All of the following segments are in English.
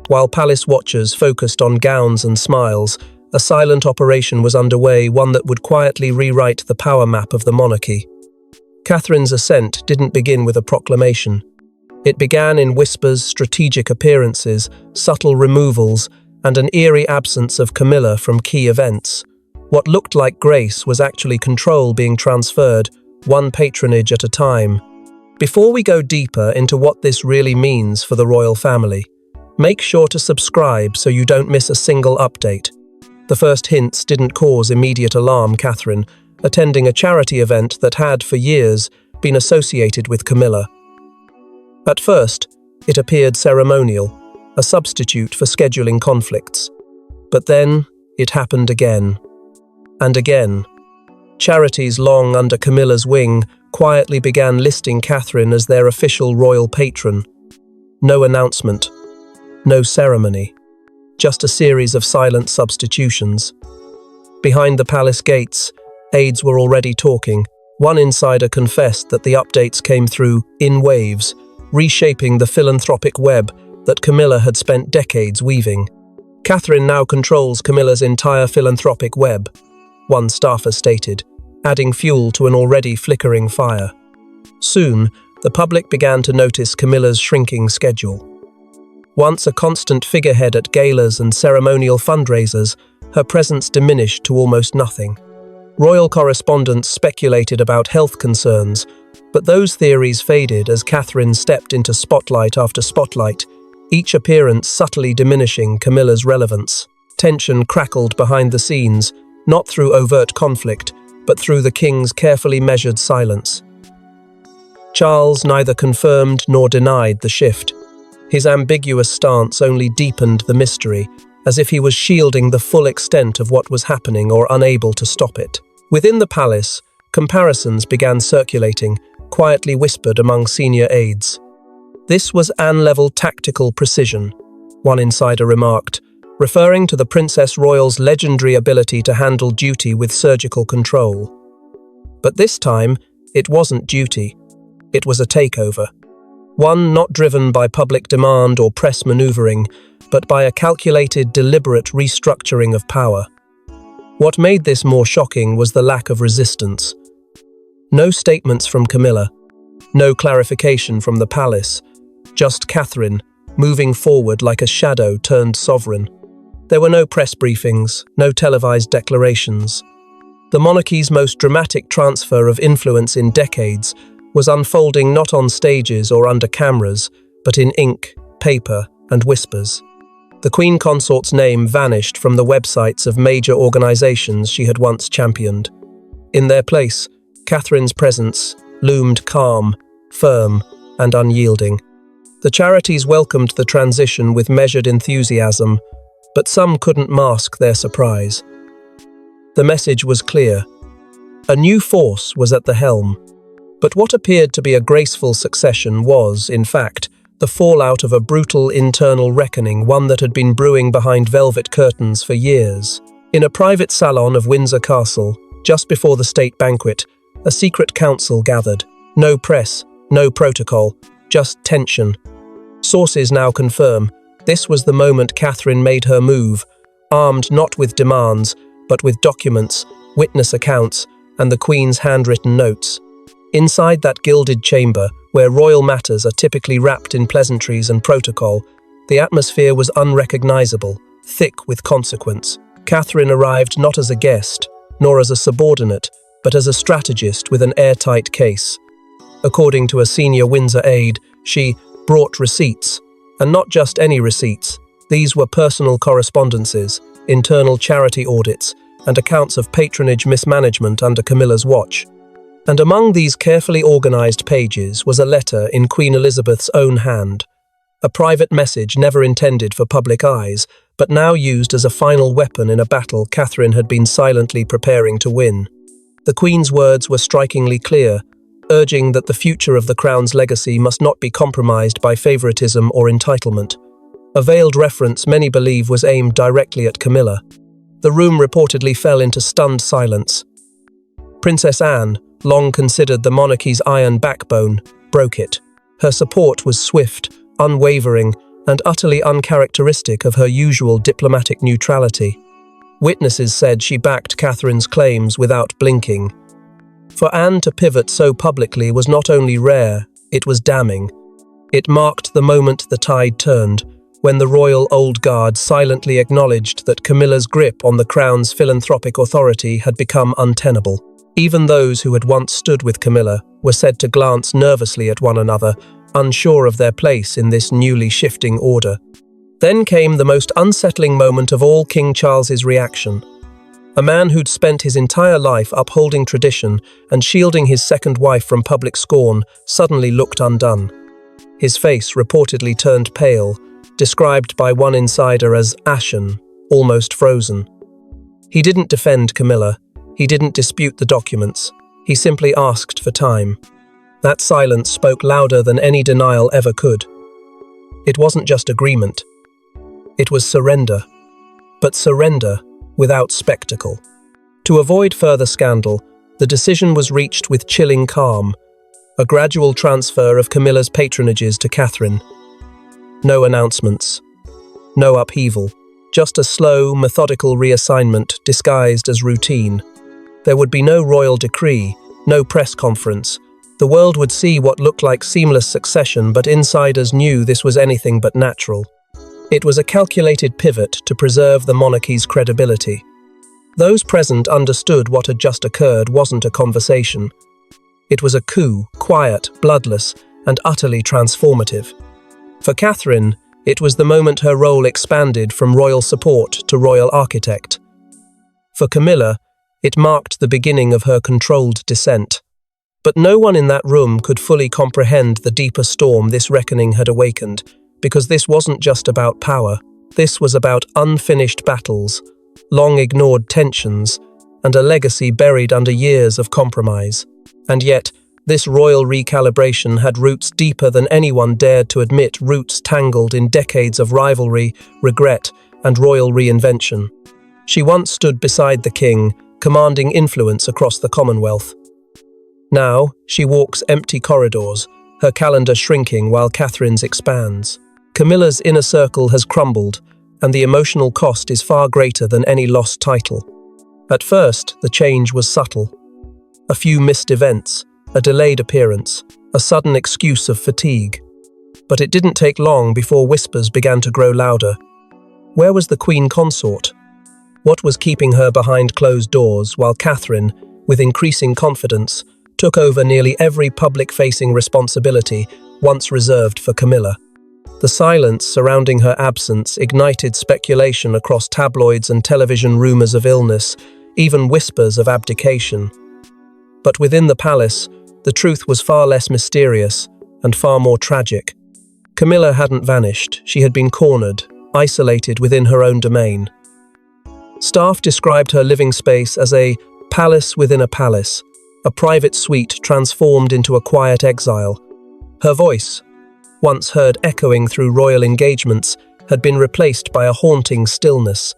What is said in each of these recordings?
While palace watchers focused on gowns and smiles, a silent operation was underway, one that would quietly rewrite the power map of the monarchy. Catherine's ascent didn't begin with a proclamation. It began in whispers, strategic appearances, subtle removals, and an eerie absence of Camilla from key events. What looked like grace was actually control being transferred, one patronage at a time. Before we go deeper into what this really means for the royal family, make sure to subscribe so you don't miss a single update. The first hints didn't cause immediate alarm. Catherine, attending a charity event that had, for years, been associated with Camilla. At first, it appeared ceremonial, a substitute for scheduling conflicts. But then, it happened again. And again. Charities long under Camilla's wing quietly began listing Catherine as their official royal patron. No announcement, no ceremony, just a series of silent substitutions. Behind the palace gates, aides were already talking. One insider confessed that the updates came through in waves, reshaping the philanthropic web that Camilla had spent decades weaving. Catherine now controls Camilla's entire philanthropic web, one staffer stated, adding fuel to an already flickering fire. Soon, the public began to notice Camilla's shrinking schedule. Once a constant figurehead at galas and ceremonial fundraisers, her presence diminished to almost nothing. Royal correspondents speculated about health concerns, but those theories faded as Catherine stepped into spotlight after spotlight, each appearance subtly diminishing Camilla's relevance. Tension crackled behind the scenes, not through overt conflict, but through the king's carefully measured silence. Charles neither confirmed nor denied the shift. His ambiguous stance only deepened the mystery, as if he was shielding the full extent of what was happening or unable to stop it. Within the palace, comparisons began circulating, quietly whispered among senior aides. This was Anne-level tactical precision, one insider remarked, referring to the Princess Royal's legendary ability to handle duty with surgical control. But this time, it wasn't duty. It was a takeover. One not driven by public demand or press maneuvering, but by a calculated, deliberate restructuring of power. What made this more shocking was the lack of resistance. No statements from Camilla, no clarification from the palace, just Catherine, moving forward like a shadow turned sovereign. There were no press briefings, no televised declarations. The monarchy's most dramatic transfer of influence in decades was unfolding not on stages or under cameras, but in ink, paper, and whispers. The Queen Consort's name vanished from the websites of major organizations she had once championed. In their place, Catherine's presence loomed calm, firm, and unyielding. The charities welcomed the transition with measured enthusiasm, but some couldn't mask their surprise. The message was clear. A new force was at the helm. But what appeared to be a graceful succession was, in fact, the fallout of a brutal internal reckoning, one that had been brewing behind velvet curtains for years. In a private salon of Windsor Castle, just before the state banquet, a secret council gathered. No press, no protocol, just tension. Sources now confirm this was the moment Catherine made her move, armed not with demands, but with documents, witness accounts, and the Queen's handwritten notes. Inside that gilded chamber, where royal matters are typically wrapped in pleasantries and protocol, the atmosphere was unrecognizable, thick with consequence. Catherine arrived not as a guest, nor as a subordinate, but as a strategist with an airtight case. According to a senior Windsor aide, she brought receipts, and not just any receipts. These were personal correspondences, internal charity audits, and accounts of patronage mismanagement under Camilla's watch. And among these carefully organized pages was a letter in Queen Elizabeth's own hand, a private message never intended for public eyes, but now used as a final weapon in a battle Catherine had been silently preparing to win. The Queen's words were strikingly clear, urging that the future of the Crown's legacy must not be compromised by favoritism or entitlement. A veiled reference many believe was aimed directly at Camilla. The room reportedly fell into stunned silence. Princess Anne, long considered the monarchy's iron backbone, broke it. Her support was swift, unwavering, and utterly uncharacteristic of her usual diplomatic neutrality. Witnesses said she backed Catherine's claims without blinking. For Anne to pivot so publicly was not only rare, it was damning. It marked the moment the tide turned, when the royal old guard silently acknowledged that Camilla's grip on the crown's philanthropic authority had become untenable. Even those who had once stood with Camilla were said to glance nervously at one another, unsure of their place in this newly shifting order. Then came the most unsettling moment of all King Charles's reaction. A man who'd spent his entire life upholding tradition and shielding his second wife from public scorn suddenly looked undone. His face reportedly turned pale, described by one insider as ashen, almost frozen. He didn't defend Camilla. He didn't dispute the documents. He simply asked for time. That silence spoke louder than any denial ever could. It wasn't just agreement. It was surrender. But surrender without spectacle. To avoid further scandal, the decision was reached with chilling calm, a gradual transfer of Camilla's patronages to Catherine. No announcements. No upheaval. Just a slow, methodical reassignment disguised as routine. There would be no royal decree, no press conference. The world would see what looked like seamless succession, but insiders knew this was anything but natural. It was a calculated pivot to preserve the monarchy's credibility. Those present understood what had just occurred wasn't a conversation. It was a coup, quiet, bloodless, and utterly transformative. For Catherine, it was the moment her role expanded from royal support to royal architect. For Camilla, it marked the beginning of her controlled descent. But no one in that room could fully comprehend the deeper storm this reckoning had awakened, because this wasn't just about power. This was about unfinished battles, long-ignored tensions, and a legacy buried under years of compromise. And yet, this royal recalibration had roots deeper than anyone dared to admit, roots tangled in decades of rivalry, regret, and royal reinvention. She once stood beside the king, commanding influence across the Commonwealth. Now, she walks empty corridors, her calendar shrinking while Catherine's expands. Camilla's inner circle has crumbled, and the emotional cost is far greater than any lost title. At first, the change was subtle. A few missed events, a delayed appearance, a sudden excuse of fatigue. But it didn't take long before whispers began to grow louder. Where was the Queen Consort? What was keeping her behind closed doors while Catherine, with increasing confidence, took over nearly every public-facing responsibility once reserved for Camilla? The silence surrounding her absence ignited speculation across tabloids and television rumors of illness, even whispers of abdication. But within the palace, the truth was far less mysterious and far more tragic. Camilla hadn't vanished. She had been cornered, isolated within her own domain. Staff described her living space as a palace within a palace, a private suite transformed into a quiet exile. Her voice, once heard echoing through royal engagements, had been replaced by a haunting stillness.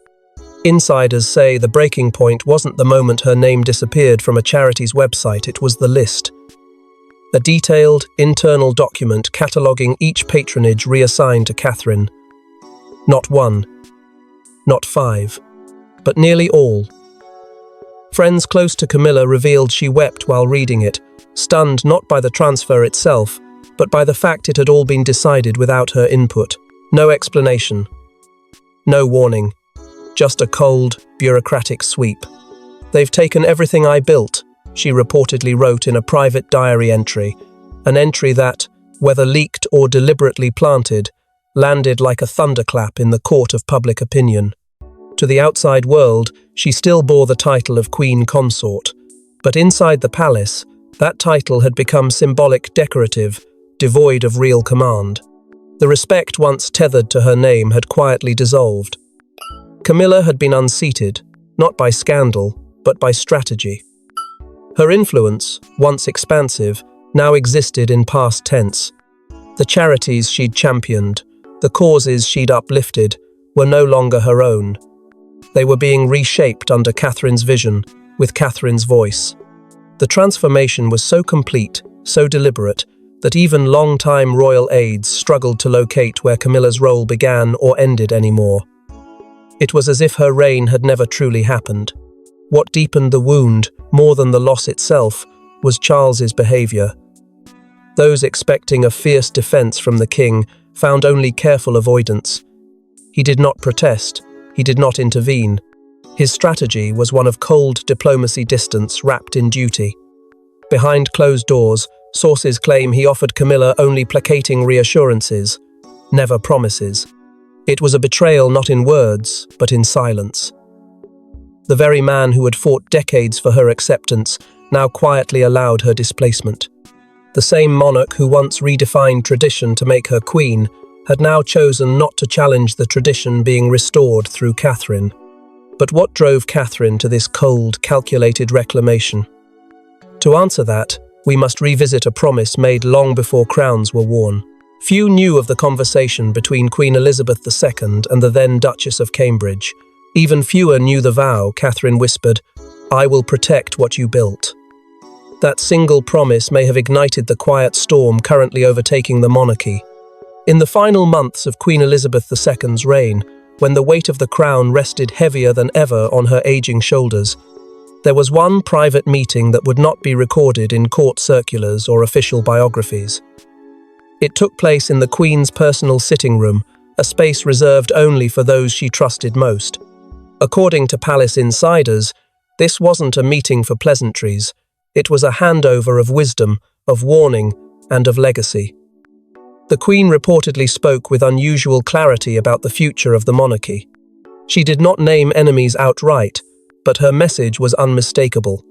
Insiders say the breaking point wasn't the moment her name disappeared from a charity's website, it was the list. A detailed, internal document cataloguing each patronage reassigned to Catherine. Not one, not five, but nearly all. Friends close to Camilla revealed she wept while reading it, stunned not by the transfer itself, but by the fact it had all been decided without her input. No explanation. No warning. Just a cold, bureaucratic sweep. "They've taken everything I built," she reportedly wrote in a private diary entry, an entry that, whether leaked or deliberately planted, landed like a thunderclap in the court of public opinion. To the outside world, she still bore the title of Queen Consort, but inside the palace, that title had become symbolic, decorative, devoid of real command. The respect once tethered to her name had quietly dissolved. Camilla had been unseated, not by scandal, but by strategy. Her influence, once expansive, now existed in past tense. The charities she'd championed, the causes she'd uplifted, were no longer her own. They were being reshaped under Catherine's vision, with Catherine's voice. The transformation was so complete, so deliberate, that even long-time royal aides struggled to locate where Camilla's role began or ended anymore. It was as if her reign had never truly happened. What deepened the wound, more than the loss itself, was Charles's behavior. Those expecting a fierce defense from the king found only careful avoidance. He did not protest, he did not intervene. His strategy was one of cold diplomacy, distance wrapped in duty. Behind closed doors, sources claim he offered Camilla only placating reassurances, never promises. It was a betrayal not in words, but in silence. The very man who had fought decades for her acceptance now quietly allowed her displacement. The same monarch who once redefined tradition to make her queen had now chosen not to challenge the tradition being restored through Catherine. But what drove Catherine to this cold, calculated reclamation? To answer that, we must revisit a promise made long before crowns were worn. Few knew of the conversation between Queen Elizabeth II and the then Duchess of Cambridge. Even fewer knew the vow Catherine whispered, "I will protect what you built." That single promise may have ignited the quiet storm currently overtaking the monarchy. In the final months of Queen Elizabeth II's reign, when the weight of the crown rested heavier than ever on her aging shoulders, there was one private meeting that would not be recorded in court circulars or official biographies. It took place in the Queen's personal sitting room, a space reserved only for those she trusted most. According to palace insiders, this wasn't a meeting for pleasantries. It was a handover of wisdom, of warning, and of legacy. The Queen reportedly spoke with unusual clarity about the future of the monarchy. She did not name enemies outright, but her message was unmistakable.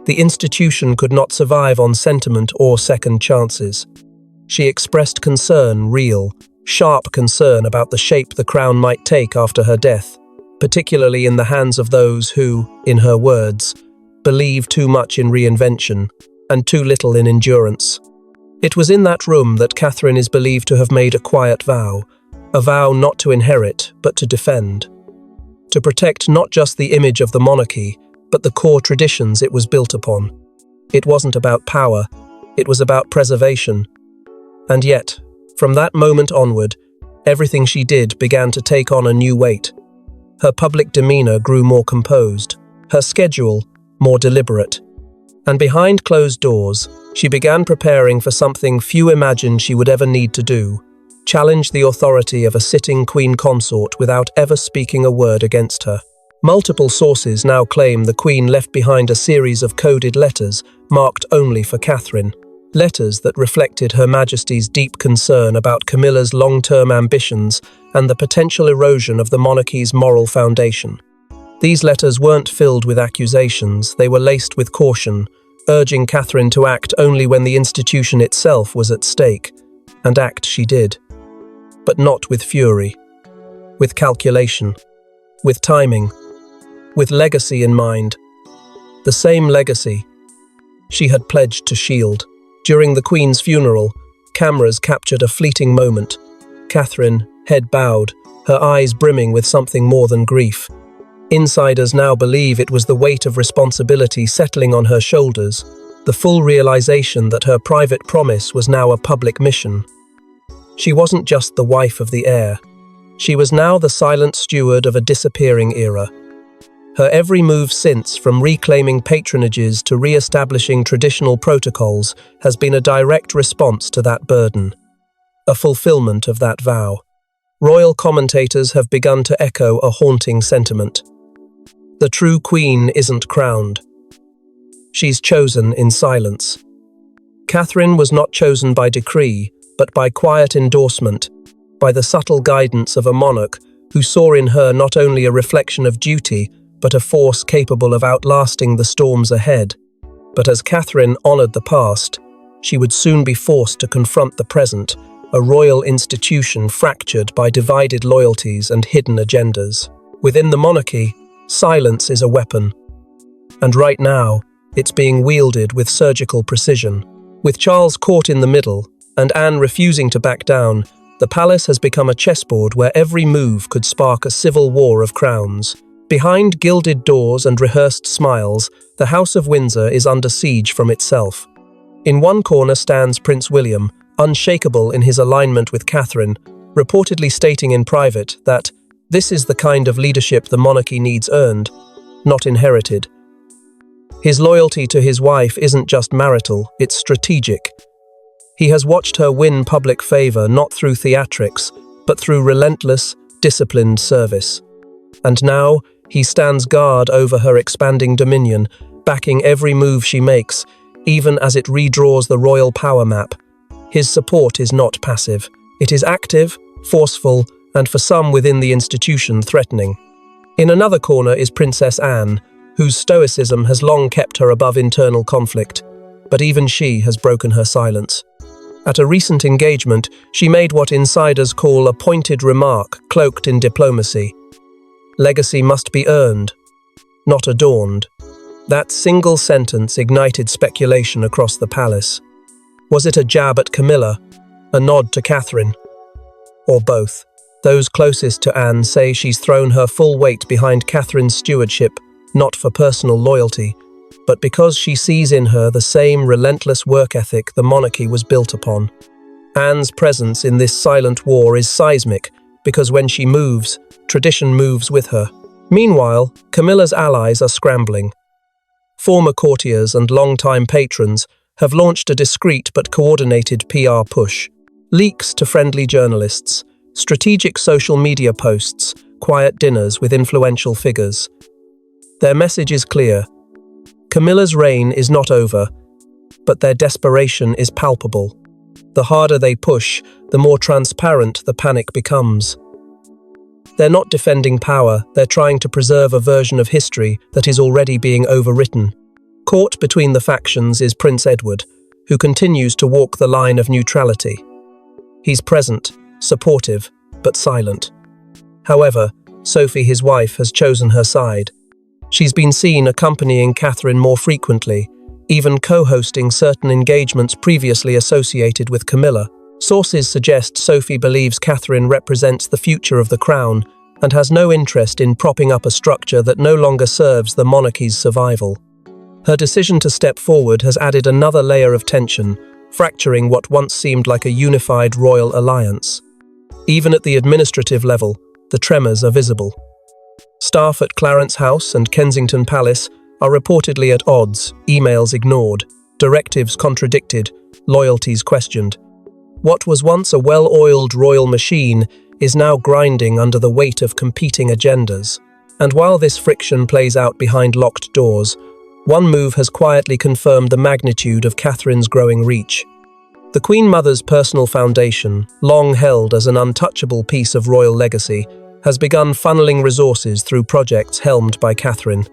The institution could not survive on sentiment or second chances. She expressed concern, real, sharp concern about the shape the crown might take after her death, particularly in the hands of those who, in her words, believe too much in reinvention and too little in endurance. It was in that room that Catherine is believed to have made a quiet vow, a vow not to inherit, but to defend. To protect not just the image of the monarchy, but the core traditions it was built upon. It wasn't about power, it was about preservation. And yet, from that moment onward, everything she did began to take on a new weight. Her public demeanor grew more composed, her schedule more deliberate. And behind closed doors, she began preparing for something few imagined she would ever need to do: challenge the authority of a sitting queen consort without ever speaking a word against her. Multiple sources now claim the Queen left behind a series of coded letters marked only for Catherine. Letters that reflected Her Majesty's deep concern about Camilla's long-term ambitions and the potential erosion of the monarchy's moral foundation. These letters weren't filled with accusations, they were laced with caution, urging Catherine to act only when the institution itself was at stake. And act she did. But not with fury. With calculation. With timing. With legacy in mind. The same legacy she had pledged to shield. During the Queen's funeral, cameras captured a fleeting moment. Catherine, head bowed, her eyes brimming with something more than grief. Insiders now believe it was the weight of responsibility settling on her shoulders, the full realization that her private promise was now a public mission. She wasn't just the wife of the heir. She was now the silent steward of a disappearing era. Her every move since, from reclaiming patronages to re-establishing traditional protocols, has been a direct response to that burden, a fulfillment of that vow. Royal commentators have begun to echo a haunting sentiment. The true queen isn't crowned. She's chosen in silence. Catherine was not chosen by decree, but by quiet endorsement, by the subtle guidance of a monarch who saw in her not only a reflection of duty, but a force capable of outlasting the storms ahead. But as Catherine honoured the past, she would soon be forced to confront the present, a royal institution fractured by divided loyalties and hidden agendas. Within the monarchy, silence is a weapon. And right now, it's being wielded with surgical precision. With Charles caught in the middle, and Anne refusing to back down, the palace has become a chessboard where every move could spark a civil war of crowns. Behind gilded doors and rehearsed smiles, the House of Windsor is under siege from itself. In one corner stands Prince William, unshakable in his alignment with Catherine, reportedly stating in private that this is the kind of leadership the monarchy needs earned, not inherited. His loyalty to his wife isn't just marital, it's strategic. He has watched her win public favor not through theatrics, but through relentless, disciplined service. And now, he stands guard over her expanding dominion, backing every move she makes, even as it redraws the royal power map. His support is not passive. It is active, forceful, and for some within the institution threatening. In another corner is Princess Anne, whose stoicism has long kept her above internal conflict, but even she has broken her silence. At a recent engagement, she made what insiders call a pointed remark cloaked in diplomacy. Legacy must be earned, not adorned. That single sentence ignited speculation across the palace. Was it a jab at Camilla, a nod to Catherine? Or both? Those closest to Anne say she's thrown her full weight behind Catherine's stewardship, not for personal loyalty, but because she sees in her the same relentless work ethic the monarchy was built upon. Anne's presence in this silent war is seismic, because when she moves, tradition moves with her. Meanwhile, Camilla's allies are scrambling. Former courtiers and longtime patrons have launched a discreet but coordinated PR push. Leaks to friendly journalists, strategic social media posts, quiet dinners with influential figures. Their message is clear. Camilla's reign is not over, but their desperation is palpable. The harder they push, the more transparent the panic becomes. They're not defending power, they're trying to preserve a version of history that is already being overwritten. Caught between the factions is Prince Edward, who continues to walk the line of neutrality. He's present, supportive, but silent. However, Sophie, his wife, has chosen her side. She's been seen accompanying Catherine more frequently, even co-hosting certain engagements previously associated with Camilla. Sources suggest Sophie believes Catherine represents the future of the crown and has no interest in propping up a structure that no longer serves the monarchy's survival. Her decision to step forward has added another layer of tension, fracturing what once seemed like a unified royal alliance. Even at the administrative level, the tremors are visible. Staff at Clarence House and Kensington Palace are reportedly at odds, emails ignored, directives contradicted, loyalties questioned. What was once a well-oiled royal machine is now grinding under the weight of competing agendas. And while this friction plays out behind locked doors, one move has quietly confirmed the magnitude of Catherine's growing reach. The Queen Mother's personal foundation, long held as an untouchable piece of royal legacy, has begun funneling resources through projects helmed by Catherine.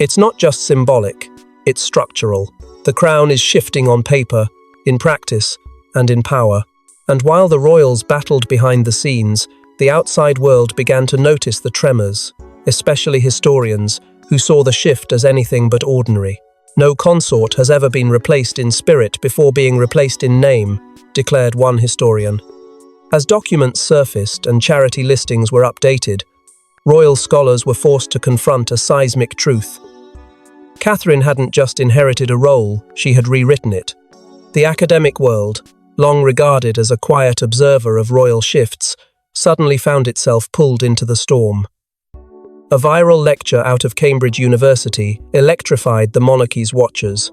It's not just symbolic, it's structural. The crown is shifting on paper, in practice, and in power. And while the royals battled behind the scenes, the outside world began to notice the tremors, especially historians, who saw the shift as anything but ordinary. No consort has ever been replaced in spirit before being replaced in name, declared one historian. As documents surfaced and charity listings were updated, royal scholars were forced to confront a seismic truth. Catherine hadn't just inherited a role, she had rewritten it. The academic world, long regarded as a quiet observer of royal shifts, suddenly found itself pulled into the storm. A viral lecture out of Cambridge University electrified the monarchy's watchers.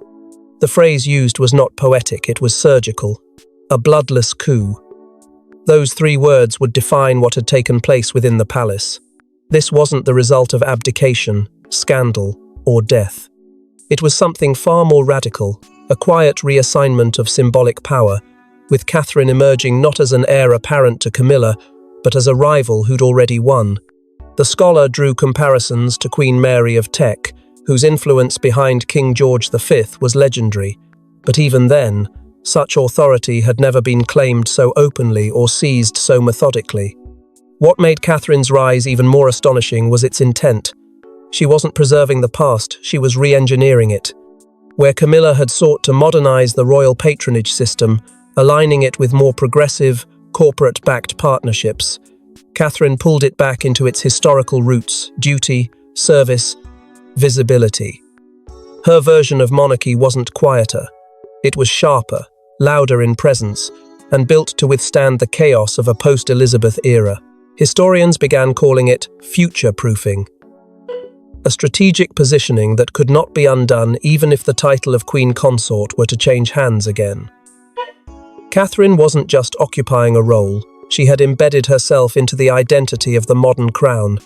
The phrase used was not poetic, it was surgical. A bloodless coup. Those 3 words would define what had taken place within the palace. This wasn't the result of abdication, scandal, or death. It was something far more radical, a quiet reassignment of symbolic power, with Catherine emerging not as an heir apparent to Camilla, but as a rival who'd already won. The scholar drew comparisons to Queen Mary of Teck, whose influence behind King George V was legendary, but even then, such authority had never been claimed so openly or seized so methodically. What made Catherine's rise even more astonishing was its intent. She wasn't preserving the past, she was re-engineering it. Where Camilla had sought to modernize the royal patronage system, aligning it with more progressive, corporate-backed partnerships, Catherine pulled it back into its historical roots: duty, service, visibility. Her version of monarchy wasn't quieter. It was sharper, louder in presence, and built to withstand the chaos of a post-Elizabeth era. Historians began calling it future-proofing, a strategic positioning that could not be undone even if the title of Queen Consort were to change hands again. Catherine wasn't just occupying a role, she had embedded herself into the identity of the modern crown.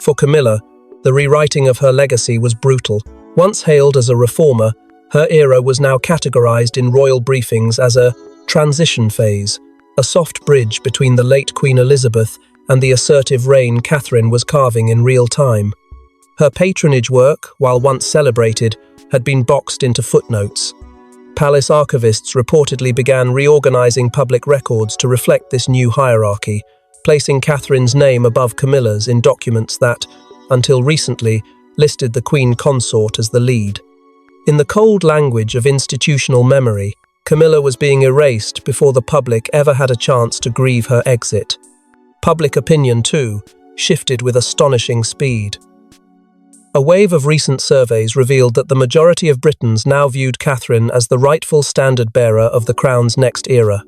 For Camilla, the rewriting of her legacy was brutal. Once hailed as a reformer, her era was now categorized in royal briefings as a transition phase, a soft bridge between the late Queen Elizabeth and the assertive reign Catherine was carving in real time. Her patronage work, while once celebrated, had been boxed into footnotes. Palace archivists reportedly began reorganizing public records to reflect this new hierarchy, placing Catherine's name above Camilla's in documents that, until recently, listed the Queen Consort as the lead. In the cold language of institutional memory, Camilla was being erased before the public ever had a chance to grieve her exit. Public opinion, too, shifted with astonishing speed. A wave of recent surveys revealed that the majority of Britons now viewed Catherine as the rightful standard-bearer of the crown's next era.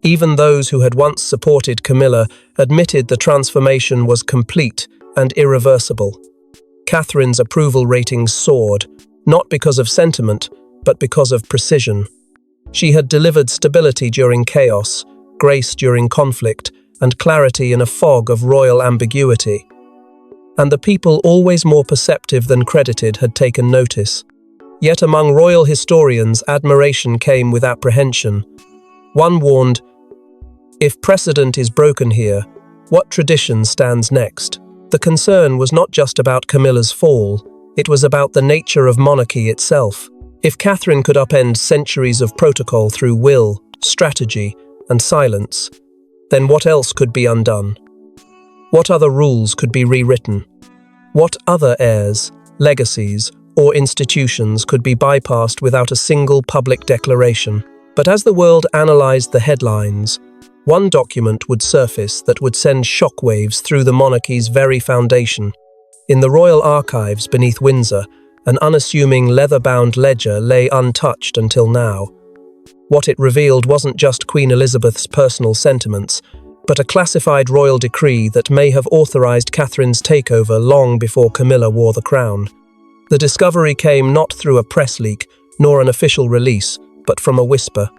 Even those who had once supported Camilla admitted the transformation was complete and irreversible. Catherine's approval ratings soared, not because of sentiment, but because of precision. She had delivered stability during chaos, grace during conflict, and clarity in a fog of royal ambiguity. And the people, always more perceptive than credited, had taken notice. Yet among royal historians, admiration came with apprehension. One warned, "If precedent is broken here, what tradition stands next?" The concern was not just about Camilla's fall, it was about the nature of monarchy itself. If Catherine could upend centuries of protocol through will, strategy, and silence, then what else could be undone? What other rules could be rewritten? What other heirs, legacies, or institutions could be bypassed without a single public declaration? But as the world analyzed the headlines, one document would surface that would send shockwaves through the monarchy's very foundation. In the royal archives beneath Windsor, an unassuming leather-bound ledger lay untouched until now. What it revealed wasn't just Queen Elizabeth's personal sentiments, but a classified royal decree that may have authorized Catherine's takeover long before Camilla wore the crown. The discovery came not through a press leak, nor an official release, but from a whisper.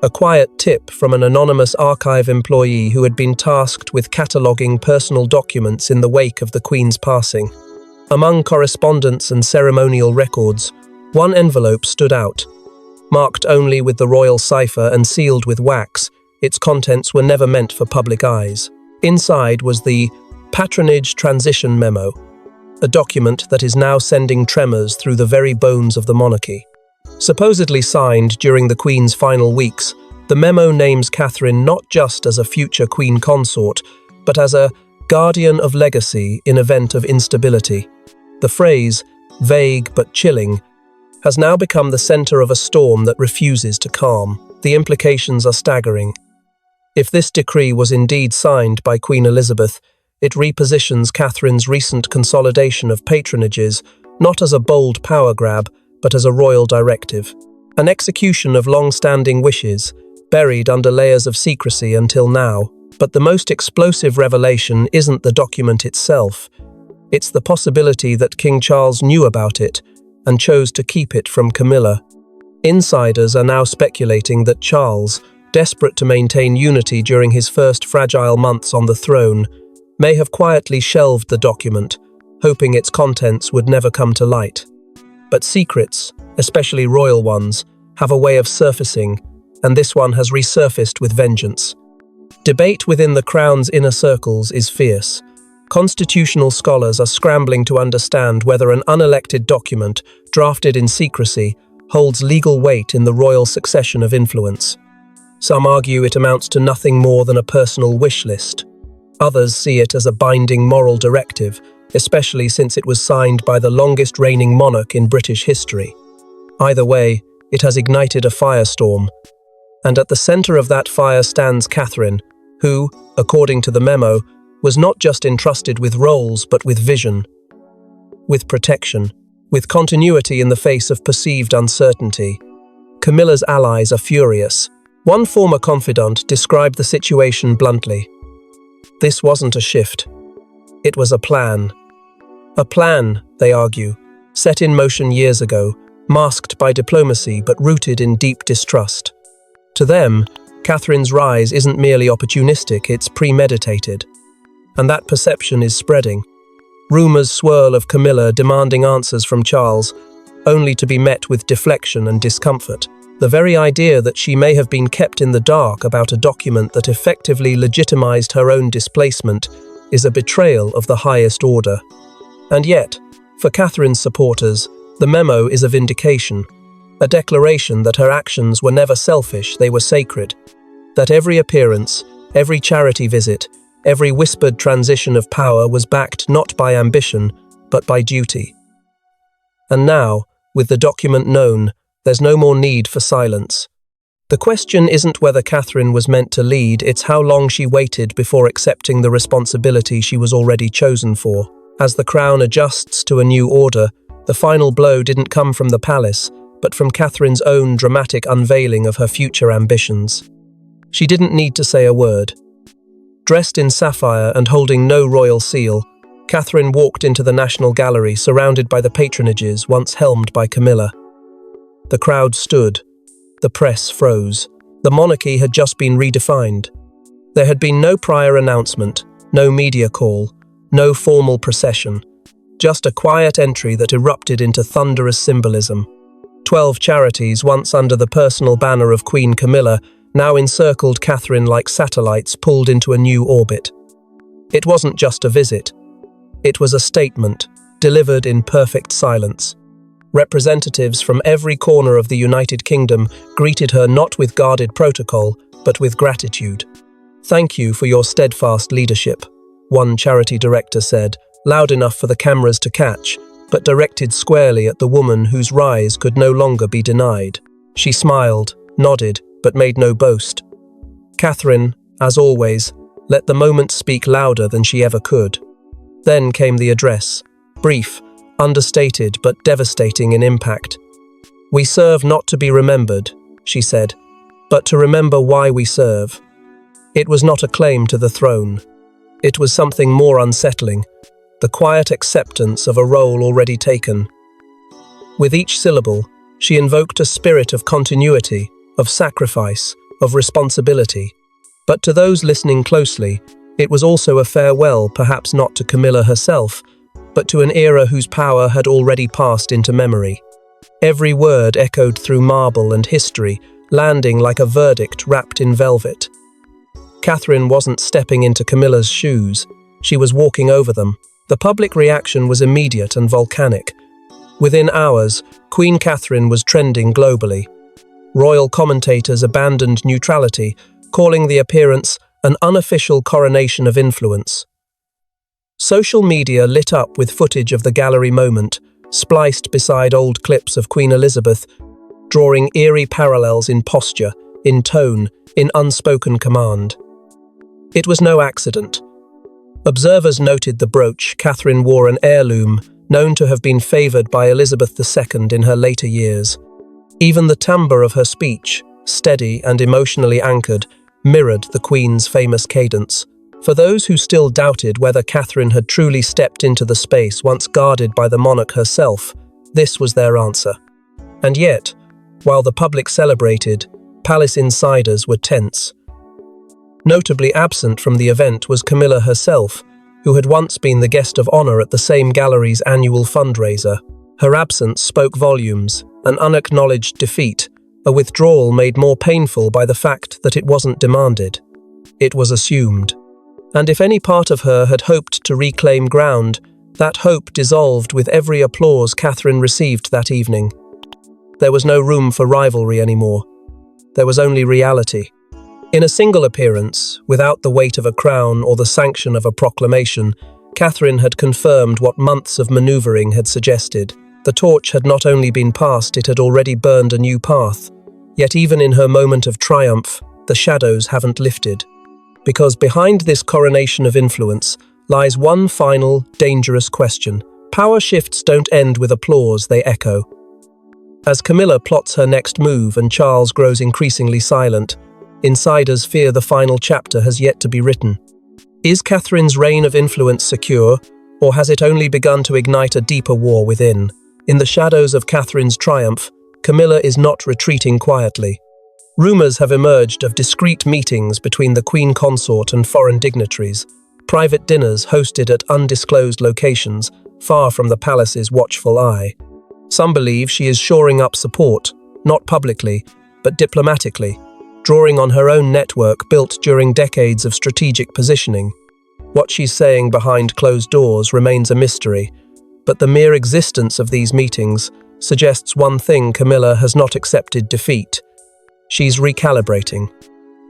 A quiet tip from an anonymous archive employee who had been tasked with cataloguing personal documents in the wake of the Queen's passing. Among correspondence and ceremonial records, one envelope stood out. Marked only with the royal cipher and sealed with wax, its contents were never meant for public eyes. Inside was the Patronage Transition Memo, a document that is now sending tremors through the very bones of the monarchy. Supposedly signed during the Queen's final weeks, the memo names Catherine not just as a future Queen Consort, but as a guardian of legacy in event of instability. The phrase, vague but chilling, has now become the center of a storm that refuses to calm. The implications are staggering. If this decree was indeed signed by Queen Elizabeth, it repositions Catherine's recent consolidation of patronages not as a bold power grab, but as a royal directive. An execution of long-standing wishes, buried under layers of secrecy until now. But the most explosive revelation isn't the document itself. It's the possibility that King Charles knew about it and chose to keep it from Camilla. Insiders are now speculating that Charles, desperate to maintain unity during his first fragile months on the throne, may have quietly shelved the document, hoping its contents would never come to light. But secrets, especially royal ones, have a way of surfacing, and this one has resurfaced with vengeance. Debate within the Crown's inner circles is fierce. Constitutional scholars are scrambling to understand whether an unelected document, drafted in secrecy, holds legal weight in the royal succession of influence. Some argue it amounts to nothing more than a personal wish list. Others see it as a binding moral directive, especially since it was signed by the longest reigning monarch in British history. Either way, it has ignited a firestorm. And at the center of that fire stands Catherine, who, according to the memo, was not just entrusted with roles but with vision, with protection, with continuity in the face of perceived uncertainty. Camilla's allies are furious. One former confidant described the situation bluntly. This wasn't a shift. It was a plan. A plan, they argue, set in motion years ago, masked by diplomacy but rooted in deep distrust. To them, Catherine's rise isn't merely opportunistic, it's premeditated. And that perception is spreading. Rumours swirl of Camilla demanding answers from Charles, only to be met with deflection and discomfort. The very idea that she may have been kept in the dark about a document that effectively legitimized her own displacement is a betrayal of the highest order. And yet, for Catherine's supporters, the memo is a vindication, a declaration that her actions were never selfish, they were sacred, that every appearance, every charity visit, every whispered transition of power was backed not by ambition, but by duty. And now, with the document known, there's no more need for silence. The question isn't whether Catherine was meant to lead, it's how long she waited before accepting the responsibility she was already chosen for. As the crown adjusts to a new order, the final blow didn't come from the palace, but from Catherine's own dramatic unveiling of her future ambitions. She didn't need to say a word. Dressed in sapphire and holding no royal seal, Catherine walked into the National Gallery surrounded by the patronages once helmed by Camilla. The crowd stood. The press froze. The monarchy had just been redefined. There had been no prior announcement, no media call, no formal procession, just a quiet entry that erupted into thunderous symbolism. 12 charities, once under the personal banner of Queen Camilla, now encircled Catherine like satellites pulled into a new orbit. It wasn't just a visit. It was a statement, delivered in perfect silence. Representatives from every corner of the United Kingdom greeted her not with guarded protocol, but with gratitude. "Thank you for your steadfast leadership," one charity director said, loud enough for the cameras to catch, but directed squarely at the woman whose rise could no longer be denied. She smiled, nodded, but made no boast. Catherine, as always, let the moment speak louder than she ever could. Then came the address, brief, understated but devastating in impact. "We serve not to be remembered," she said, "but to remember why we serve." It was not a claim to the throne. It was something more unsettling, the quiet acceptance of a role already taken. With each syllable, she invoked a spirit of continuity, of sacrifice, of responsibility. But to those listening closely, it was also a farewell, perhaps not to Camilla herself, but to an era whose power had already passed into memory. Every word echoed through marble and history, landing like a verdict wrapped in velvet. Catherine wasn't stepping into Camilla's shoes, she was walking over them. The public reaction was immediate and volcanic. Within hours, Queen Catherine was trending globally. Royal commentators abandoned neutrality, calling the appearance an unofficial coronation of influence. Social media lit up with footage of the gallery moment, spliced beside old clips of Queen Elizabeth, drawing eerie parallels in posture, in tone, in unspoken command. It was no accident. Observers noted the brooch Catherine wore, an heirloom, known to have been favoured by Elizabeth II in her later years. Even the timbre of her speech, steady and emotionally anchored, mirrored the Queen's famous cadence. For those who still doubted whether Catherine had truly stepped into the space once guarded by the monarch herself, this was their answer. And yet, while the public celebrated, palace insiders were tense. Notably absent from the event was Camilla herself, who had once been the guest of honour at the same gallery's annual fundraiser. Her absence spoke volumes, an unacknowledged defeat, a withdrawal made more painful by the fact that it wasn't demanded. It was assumed. And if any part of her had hoped to reclaim ground, that hope dissolved with every applause Catherine received that evening. There was no room for rivalry anymore. There was only reality. In a single appearance, without the weight of a crown or the sanction of a proclamation, Catherine had confirmed what months of manoeuvring had suggested. The torch had not only been passed, it had already burned a new path. Yet even in her moment of triumph, the shadows haven't lifted. Because behind this coronation of influence lies one final, dangerous question. Power shifts don't end with applause, they echo. As Camilla plots her next move and Charles grows increasingly silent, insiders fear the final chapter has yet to be written. Is Catherine's reign of influence secure, or has it only begun to ignite a deeper war within? In the shadows of Catherine's triumph, Camilla is not retreating quietly. Rumours have emerged of discreet meetings between the Queen Consort and foreign dignitaries, private dinners hosted at undisclosed locations, far from the palace's watchful eye. Some believe she is shoring up support, not publicly, but diplomatically, drawing on her own network built during decades of strategic positioning. What she's saying behind closed doors remains a mystery, but the mere existence of these meetings suggests one thing: Camilla has not accepted defeat. She's recalibrating.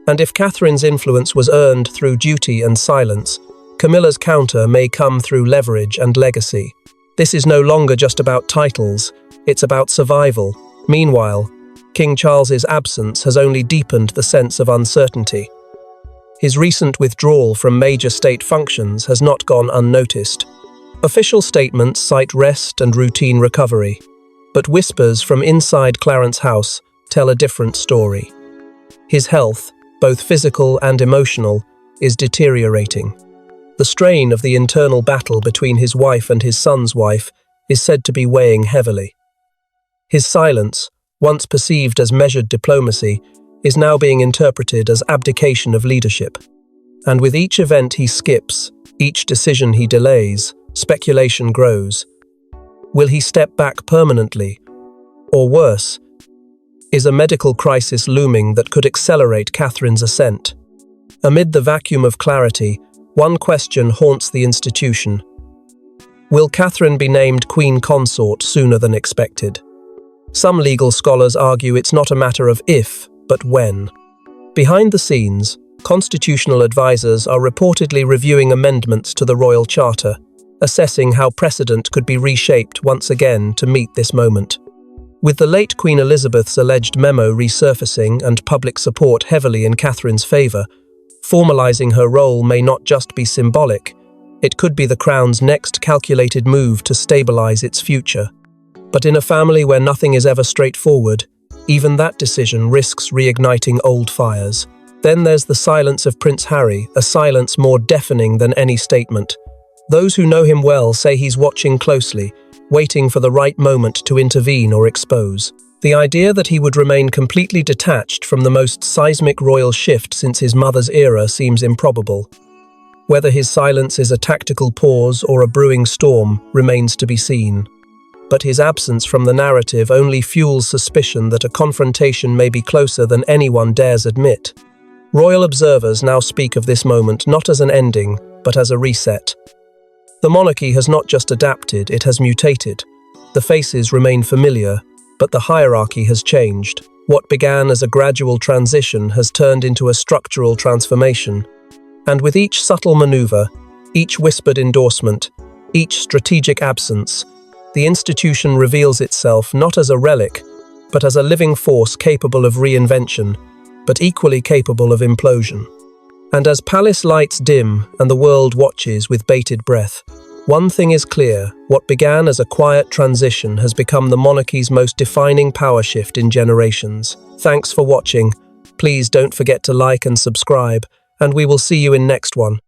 And if Catherine's influence was earned through duty and silence, Camilla's counter may come through leverage and legacy. This is no longer just about titles, it's about survival. Meanwhile, King Charles's absence has only deepened the sense of uncertainty. His recent withdrawal from major state functions has not gone unnoticed. Official statements cite rest and routine recovery, but whispers from inside Clarence's house tell a different story. His health, both physical and emotional, is deteriorating. The strain of the internal battle between his wife and his son's wife is said to be weighing heavily. His silence, once perceived as measured diplomacy, is now being interpreted as abdication of leadership. And with each event he skips, each decision he delays, speculation grows. Will he step back permanently? Or worse, is a medical crisis looming that could accelerate Catherine's ascent? Amid the vacuum of clarity, one question haunts the institution. Will Catherine be named Queen Consort sooner than expected? Some legal scholars argue it's not a matter of if, but when. Behind the scenes, constitutional advisors are reportedly reviewing amendments to the Royal Charter, assessing how precedent could be reshaped once again to meet this moment. With the late Queen Elizabeth's alleged memo resurfacing and public support heavily in Catherine's favour, formalising her role may not just be symbolic, it could be the Crown's next calculated move to stabilise its future. But in a family where nothing is ever straightforward, even that decision risks reigniting old fires. Then there's the silence of Prince Harry, a silence more deafening than any statement. Those who know him well say he's watching closely, waiting for the right moment to intervene or expose. The idea that he would remain completely detached from the most seismic royal shift since his mother's era seems improbable. Whether his silence is a tactical pause or a brewing storm remains to be seen. But his absence from the narrative only fuels suspicion that a confrontation may be closer than anyone dares admit. Royal observers now speak of this moment not as an ending, but as a reset. The monarchy has not just adapted, it has mutated. The faces remain familiar, but the hierarchy has changed. What began as a gradual transition has turned into a structural transformation. And with each subtle maneuver, each whispered endorsement, each strategic absence, the institution reveals itself not as a relic, but as a living force capable of reinvention, but equally capable of implosion. And as palace lights dim and the world watches with bated breath, one thing is clear: what began as a quiet transition has become the monarchy's most defining power shift in generations. Thanks for watching. Please don't forget to like and subscribe, and we will see you in next one.